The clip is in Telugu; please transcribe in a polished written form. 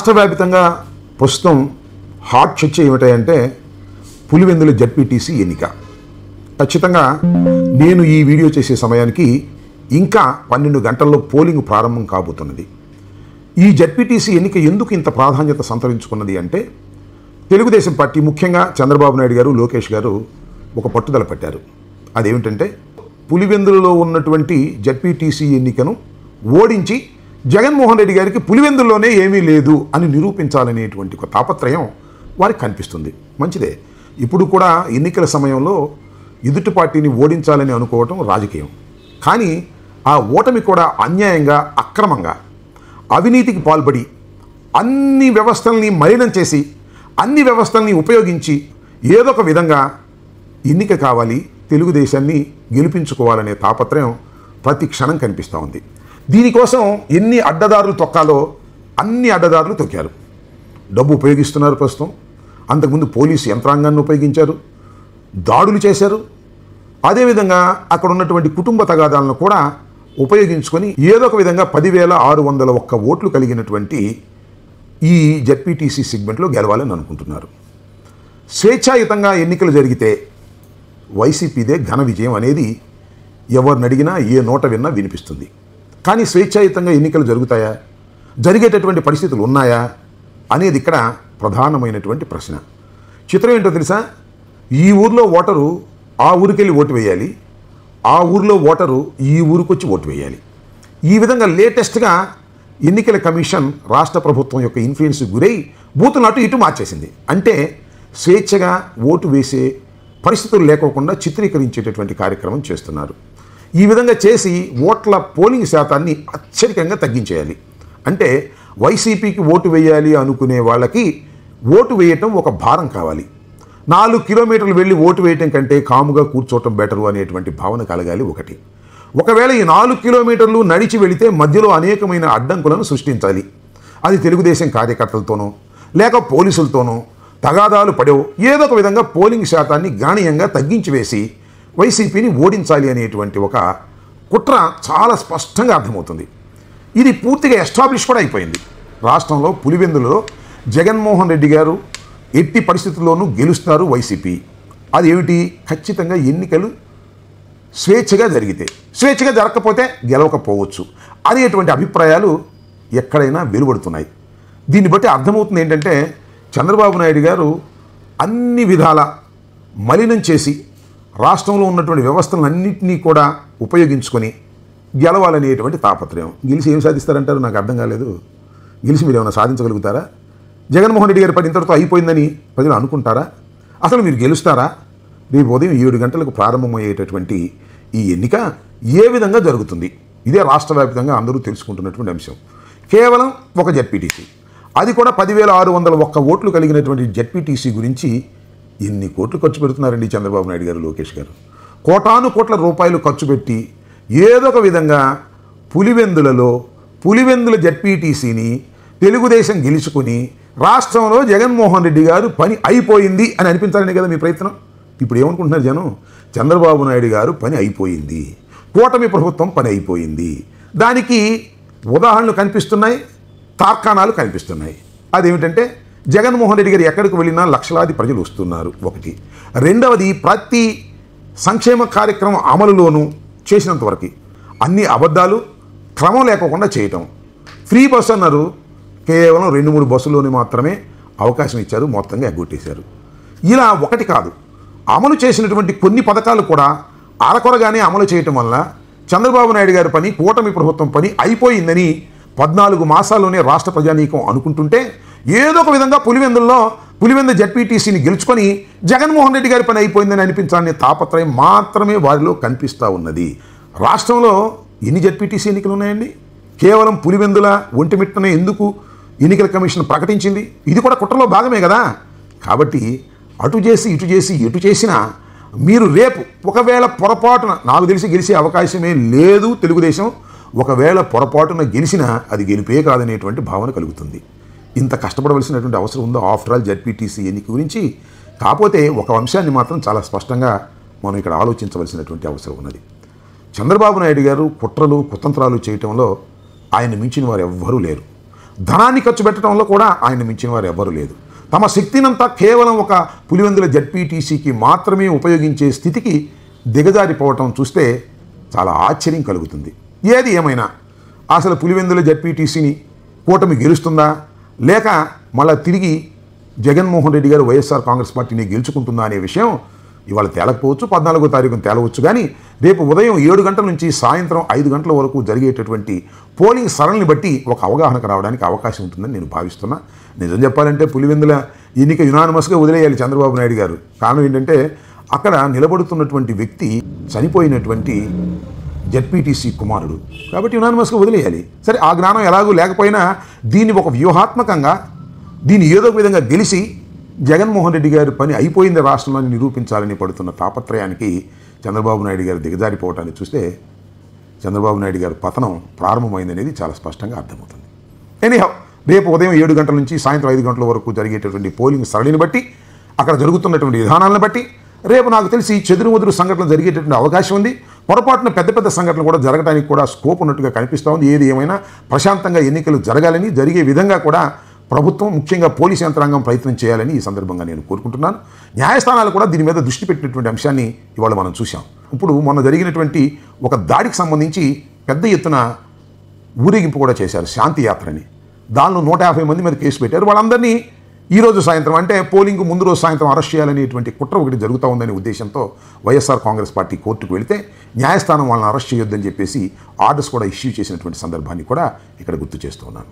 రాష్ట్ర వ్యాప్తంగా ప్రస్తుతం హాట్ చర్చ ఏమిటంటే పులివెందుల జడ్పీటీసీ ఎన్నిక. ఖచ్చితంగా నేను ఈ వీడియో చేసే సమయానికి ఇంకా 12 గంటల్లో పోలింగ్ ప్రారంభం కాబోతున్నది. ఈ జడ్పీటీసీ ఎన్నిక ఎందుకు ఇంత ప్రాధాన్యత సంతరించుకున్నది అంటే తెలుగుదేశం పార్టీ, ముఖ్యంగా చంద్రబాబు నాయుడు గారు, లోకేష్ గారు ఒక పట్టుదల పట్టారు. అదేమిటంటే పులివెందులలో ఉన్నటువంటి జడ్పీటీసీ ఎన్నికను ఓడించి జగన్మోహన్ రెడ్డి గారికి పులివెందుల్లోనే ఏమీ లేదు అని నిరూపించాలనేటువంటి ఒక తాపత్రయం వారికి కనిపిస్తుంది. మంచిదే. ఇప్పుడు కూడా ఎన్నికల సమయంలో ఎదుటి పార్టీని ఓడించాలని అనుకోవటం రాజకీయం. కానీ ఆ ఓటమి కూడా అన్యాయంగా, అక్రమంగా, అవినీతికి పాల్పడి అన్ని వ్యవస్థల్ని మలినం చేసి అన్ని వ్యవస్థల్ని ఉపయోగించి ఏదో ఒక విధంగా ఎన్నిక కావాలి, తెలుగుదేశాన్ని గెలిపించుకోవాలనే తాపత్రయం ప్రతి క్షణం కనిపిస్తూ ఉంది. దీనికోసం ఎన్ని అడ్డదారులు తొక్కాలో అన్ని అడ్డదారులు తొక్కారు. డబ్బు ఉపయోగిస్తున్నారు ప్రస్తుతం. అంతకుముందు పోలీసు యంత్రాంగాన్ని ఉపయోగించారు, దాడులు చేశారు. అదేవిధంగా అక్కడ ఉన్నటువంటి కుటుంబ తగాదాలను కూడా ఉపయోగించుకొని ఏదో ఒక విధంగా 10,601 ఓట్లు కలిగినటువంటి ఈ జడ్పీటీసీ సెగ్మెంట్లో గెలవాలని అనుకుంటున్నారు. స్వేచ్ఛాయుతంగా ఎన్నికలు జరిగితే వైసీపీదే ఘన విజయం అనేది ఎవరిని అడిగినా, ఏ నోట విన్నా వినిపిస్తుంది. కానీ స్వేచ్ఛాయుతంగా ఎన్నికలు జరుగుతాయా, జరిగేటటువంటి పరిస్థితులు ఉన్నాయా అనేది ఇక్కడ ప్రధానమైనటువంటి ప్రశ్న. చిత్రం ఏంటో తెలుసా? ఈ ఊర్లో ఓటరు ఆ ఊరికెళ్ళి ఓటు వేయాలి, ఆ ఊరిలో ఓటరు ఈ ఊరికొచ్చి ఓటు వేయాలి. ఈ విధంగా లేటెస్ట్గా ఎన్నికల కమిషన్ రాష్ట్ర ప్రభుత్వం యొక్క ఇన్ఫ్లుయెన్స్ గురై బూతులను అటు ఇటు మార్చేసింది. అంటే స్వేచ్ఛగా ఓటు వేసే పరిస్థితులు లేకోకుండా చిత్రీకరించేటటువంటి కార్యక్రమం చేస్తున్నారు. ఈ విధంగా చేసి ఓట్ల పోలింగ్ శాతాన్ని అత్యధికంగా తగ్గించేయాలి. అంటే వైసీపీకి ఓటు వేయాలి అనుకునే వాళ్ళకి ఓటు వేయటం ఒక భారం కావాలి. 4 కిలోమీటర్లు వెళ్ళి ఓటు వేయటం కంటే కాముగా కూర్చోవటం బెటరు అనేటువంటి భావన కలగాలి. ఒకవేళ ఈ 4 కిలోమీటర్లు నడిచి వెళితే మధ్యలో అనేకమైన అడ్డంకులను సృష్టించాలి. అది తెలుగుదేశం కార్యకర్తలతోనో లేక పోలీసులతోనో తగాదాలు పడేవో ఏదో ఒక విధంగా పోలింగ్ శాతాన్ని గణనీయంగా తగ్గించి వేసి వైసీపీని ఓడించాలి అనేటువంటి ఒక కుట్ర చాలా స్పష్టంగా అర్థమవుతుంది. ఇది పూర్తిగా ఎస్టాబ్లిష్ కూడా అయిపోయింది. రాష్ట్రంలో పులివెందులలో జగన్మోహన్ రెడ్డి గారు ఎట్టి పరిస్థితుల్లోనూ గెలుస్తారు వైసీపీ. అదేమిటి? ఖచ్చితంగా ఎన్నికలు స్వేచ్ఛగా జరిగితే, స్వేచ్ఛగా జరగకపోతే గెలవకపోవచ్చు అనేటువంటి అభిప్రాయాలు ఎక్కడైనా వెలువడుతున్నాయి. దీన్ని బట్టి అర్థమవుతుంది ఏంటంటే చంద్రబాబు నాయుడు గారు అన్ని విధాల మలినం చేసి రాష్ట్రంలో ఉన్నటువంటి వ్యవస్థలన్నింటినీ కూడా ఉపయోగించుకొని గెలవాలనేటువంటి తాపత్రయం. గెలిచి ఏం సాధిస్తారంటారు? నాకు అర్థం కాలేదు. గెలిచి మీరు ఏమైనా సాధించగలుగుతారా? జగన్మోహన్ రెడ్డి గారి పని ఇంతటితో అయిపోయిందని ప్రజలు అనుకుంటారా? అసలు మీరు గెలుస్తారా? రేపు ఉదయం 7 గంటలకు ప్రారంభమయ్యేటటువంటి ఈ ఎన్నిక ఏ విధంగా జరుగుతుంది? ఇదే రాష్ట్ర వ్యాప్తంగా అందరూ తెలుసుకుంటున్నటువంటి అంశం. కేవలం ఒక జడ్పీటీసీ, అది కూడా 10,601 ఓట్లు కలిగినటువంటి జడ్పీటీసీ గురించి ఎన్ని కోట్లు ఖర్చు పెడుతున్నారండి చంద్రబాబు నాయుడు గారు, లోకేష్ గారు? కోటాను కోట్ల రూపాయలు ఖర్చు పెట్టి ఏదో ఒక విధంగా పులివెందుల జడ్పీటీసీని తెలుగుదేశం గెలుచుకుని రాష్ట్రంలో జగన్మోహన్ రెడ్డి గారు పని అయిపోయింది అని అనిపించాలని కదా మీ ప్రయత్నం. ఇప్పుడు ఏమనుకుంటున్నారు జనం? చంద్రబాబు నాయుడు గారు పని అయిపోయింది, కూటమి ప్రభుత్వం పని అయిపోయింది. దానికి ఉదాహరణలు కనిపిస్తున్నాయి, తార్కాణాలు కనిపిస్తున్నాయి. అదేమిటంటే జగన్మోహన్ రెడ్డి గారు ఎక్కడికి వెళ్ళినా లక్షలాది ప్రజలు వస్తున్నారు. ఒకటి. రెండవది, ప్రతి సంక్షేమ కార్యక్రమం అమలులోనూ చేసినంతవరకు అన్ని అబద్ధాలు, క్రమం లేకోకుండా చేయటం. ఫ్రీ బస్సు అన్నారు, కేవలం 2-3 బస్సుల్లోనే మాత్రమే అవకాశం ఇచ్చారు, మొత్తంగా ఎగ్గొట్టేశారు. ఇలా ఒకటి కాదు, అమలు చేసినటువంటి కొన్ని పథకాలు కూడా అరకొరగానే అమలు చేయటం వల్ల చంద్రబాబు నాయుడు గారి పని, కూటమి ప్రభుత్వం పని అయిపోయిందని 14 మాసాల్లోనే రాష్ట్ర ప్రజానీకం అనుకుంటుంటే ఏదో ఒక విధంగా పులివెందు జడ్పీటీసీని గెలుచుకొని జగన్మోహన్ రెడ్డి గారి పని అయిపోయిందని అనిపించాలనే తాపత్రయం మాత్రమే వారిలో కనిపిస్తూ ఉన్నది. రాష్ట్రంలో ఎన్ని జడ్పీటీసీ ఎన్నికలు ఉన్నాయండి? కేవలం పులివెందుల ఒంటిమిట్టనే ఎందుకు ఎన్నికల కమిషన్ ప్రకటించింది? ఇది కూడా కుట్రలో భాగమే కదా. కాబట్టి అటు చేసి ఇటు చేసి ఎటు చేసినా మీరు రేపు ఒకవేళ పొరపాటున, నాకు తెలిసి గెలిచే అవకాశమే లేదు తెలుగుదేశం, ఒకవేళ పొరపాటున గెలిచినా అది గెలిపే కాదనేటువంటి భావన కలుగుతుంది. ఇంత కష్టపడవలసినటువంటి అవసరం ఉందో ఆఫ్టర్ ఆల్ జడ్పీటీసీ ఎన్నిక గురించి? కాకపోతే ఒక అంశాన్ని మాత్రం చాలా స్పష్టంగా మనం ఇక్కడ ఆలోచించవలసినటువంటి అవసరం ఉన్నది. చంద్రబాబు నాయుడు గారు కుట్రలు కుతంత్రాలు చేయటంలో ఆయన మించిన వారు ఎవ్వరూ లేరు. ధనాన్ని ఖర్చు పెట్టడంలో కూడా ఆయన మించిన వారు ఎవ్వరూ లేదు. తమ శక్తినంతా కేవలం ఒక పులివెందుల జడ్పీటీసీకి మాత్రమే ఉపయోగించే స్థితికి దిగజారిపోవటం చూస్తే చాలా ఆశ్చర్యం కలుగుతుంది. ఏది ఏమైనా అసలు పులివెందుల జడ్పీటీసీని కూటమి గెలుస్తుందా, లేక మళ్ళా తిరిగి జగన్మోహన్ రెడ్డి గారు వైఎస్ఆర్ కాంగ్రెస్ పార్టీని గెలుచుకుంటుందా అనే విషయం ఇవాళ తేలకపోవచ్చు, 14వ తారీఖున తేలవచ్చు. కానీ రేపు ఉదయం 7 గంటల నుంచి సాయంత్రం 5 గంటల వరకు జరిగేటటువంటి పోలింగ్ సరళిని బట్టి ఒక అవగాహనకు రావడానికి అవకాశం ఉంటుందని నేను భావిస్తున్నా. నిజం చెప్పాలంటే పులివెందుల ఎన్నిక యునానిమస్గా వదిలేయాలి చంద్రబాబు నాయుడు గారు. కారణం ఏంటంటే అక్కడ నిలబడుతున్నటువంటి వ్యక్తి చనిపోయినటువంటి జడ్పీటీసీ కుమారుడు, కాబట్టి యునానిమస్గా వదిలేయాలి. సరే, ఆ జ్ఞానం ఎలాగూ లేకపోయినా దీన్ని ఒక వ్యూహాత్మకంగా దీన్ని ఏదో ఒక విధంగా గెలిచి జగన్మోహన్ రెడ్డి గారి పని అయిపోయింది రాష్ట్రంలో నిరూపించాలని పడుతున్న తాపత్రయానికి చంద్రబాబు నాయుడు గారు దిగజారిపోవటాన్ని చూస్తే చంద్రబాబు నాయుడు గారి పతనం ప్రారంభమైందనేది చాలా స్పష్టంగా అర్థమవుతుంది. ఎనీహౌ, రేపు ఉదయం 7 గంటల నుంచి సాయంత్రం 5 గంటల వరకు జరిగేటటువంటి పోలింగ్ సరళిని బట్టి, అక్కడ జరుగుతున్నటువంటి విధానాలను బట్టి రేపు నాకు తెలిసి చెదురుమదురు సంఘటనలు జరిగేటటువంటి అవకాశం ఉంది. పొరపాటున పెద్ద పెద్ద సంఘటనలు కూడా జరగడానికి కూడా స్కోప్ ఉన్నట్టుగా కనిపిస్తూ ఉంది. ఏది ఏమైనా ప్రశాంతంగా ఎన్నికలు జరగాలని, జరిగే విధంగా కూడా ప్రభుత్వం, ముఖ్యంగా పోలీసు యంత్రాంగం ప్రయత్నం చేయాలని ఈ సందర్భంగా నేను కోరుకుంటున్నాను. న్యాయస్థానాలు కూడా దీని మీద దృష్టి పెట్టినటువంటి అంశాన్ని ఇవాళ మనం చూసాం. ఇప్పుడు మొన్న జరిగినటువంటి ఒక దాడికి సంబంధించి పెద్ద ఎత్తున ఊరేగింపు కూడా చేశారు, శాంతి యాత్రని. దానిలో 150 మంది మీద కేసు పెట్టారు. వాళ్ళందరినీ ఈరోజు సాయంత్రం, అంటే పోలింగ్ ముందు రోజు సాయంత్రం అరెస్ట్ చేయాలనేటువంటి కుట్ర ఒకటి జరుగుతూ ఉందనే ఉద్దేశంతో వైఎస్ఆర్ కాంగ్రెస్ పార్టీ కోర్టుకు వెళితే న్యాయస్థానం వాళ్ళని అరెస్ట్ చేయొద్దని చెప్పేసి ఆర్డర్స్ కూడా ఇష్యూ చేసినటువంటి సందర్భాన్ని కూడా ఇక్కడ గుర్తు చేస్తూ ఉన్నాను.